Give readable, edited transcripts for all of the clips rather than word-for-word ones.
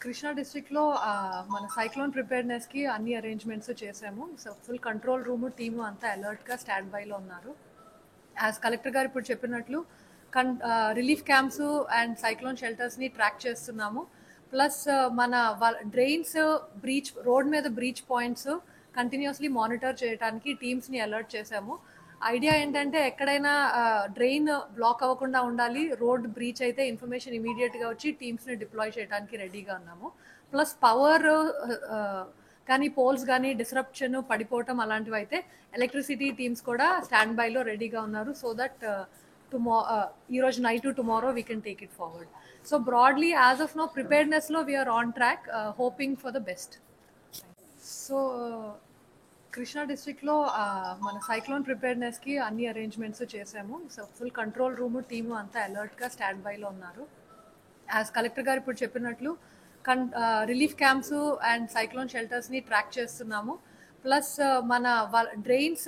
కృష్ణా డిస్ట్రిక్ట్‌లో మన సైక్లోన్ ప్రిపేర్‌నెస్‌కి అన్ని అరేంజ్‌మెంట్స్ చేసాము. So, full control room, team అంతా అలర్ట్‌గా స్టాండ్ బైలో ఉన్నారు. యాజ్ కలెక్టర్ గారు ఇప్పుడు చెప్పినట్లు రిలీఫ్ క్యాంప్స్ అండ్ సైక్లోన్ షెల్టర్స్‌ని ట్రాక్ చేస్తున్నాము. ప్లస్ మన డ్రైన్స్, రోడ్ మీద బ్రీచ్ పాయింట్స్ కంటిన్యూస్లీ మానిటర్ చేయడానికి టీమ్స్‌ని అలర్ట్ చేశాము. ఐడియా ఏంటంటే ఎక్కడైనా డ్రైన్ బ్లాక్ అవ్వకుండా ఉండాలి, రోడ్ బ్రీచ్ అయితే ఇన్ఫర్మేషన్ ఇమీడియట్గా వచ్చి టీమ్స్ని డిప్లాయ్ చేయడానికి రెడీగా ఉన్నాము. ప్లస్ పవర్ కానీ పోల్స్ కానీ డిస్రప్షన్ పడిపోవటం అలాంటివి అయితే ఎలక్ట్రిసిటీ టీమ్స్ కూడా స్టాండ్ బైలో రెడీగా ఉన్నారు. సో దట్ ఈరోజు night tomorrow we can take it forward. So broadly as of no ప్రిపేర్నెస్లో we are on track, hoping for the best. So Krishna డిస్ట్రిక్ట్లో మన సైక్లోన్ ప్రిపేర్‌నెస్‌కి అన్ని అరేంజ్‌మెంట్స్ చేసాము. So, full control room, team అంతా అలర్ట్‌గా స్టాండ్ బైలో ఉన్నారు. యాజ్ కలెక్టర్ గారు ఇప్పుడు చెప్పినట్లు రిలీఫ్ క్యాంప్స్ అండ్ సైక్లోన్ షెల్టర్స్‌ని ట్రాక్ చేస్తున్నాము. ప్లస్ మన డ్రైన్స్,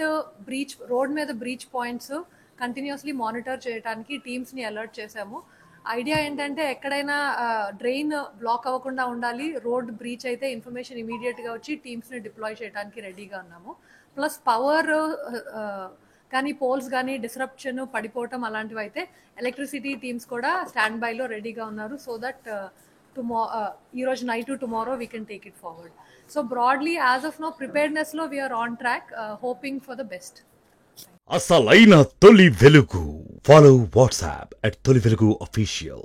రోడ్ మీద బ్రీచ్ పాయింట్స్ కంటిన్యూస్లీ మానిటర్ చేయడానికి టీమ్స్ని అలర్ట్ చేశాము. ఐడియా ఏంటంటే ఎక్కడైనా డ్రైన్ బ్లాక్ అవ్వకుండా ఉండాలి, రోడ్ బ్రీచ్ అయితే ఇన్ఫర్మేషన్ ఇమీడియట్గా వచ్చి టీమ్స్ని డిప్లాయ్ చేయడానికి రెడీగా ఉన్నాము. ప్లస్ పవర్ కానీ పోల్స్ కానీ డిస్రప్షన్ పడిపోవటం అలాంటివి అయితే ఎలక్ట్రిసిటీ టీమ్స్ కూడా స్టాండ్ బైలో రెడీగా ఉన్నారు. సో దట్ ఈరోజు night tomorrow we can take it forward. So broadly as of no ప్రిపేర్నెస్లో we are on track, hoping for the best. అసలైన తొలి వెలుగు. ఫాలో వాట్సాప్ @తొలి వెలుగు అఫీషియల్.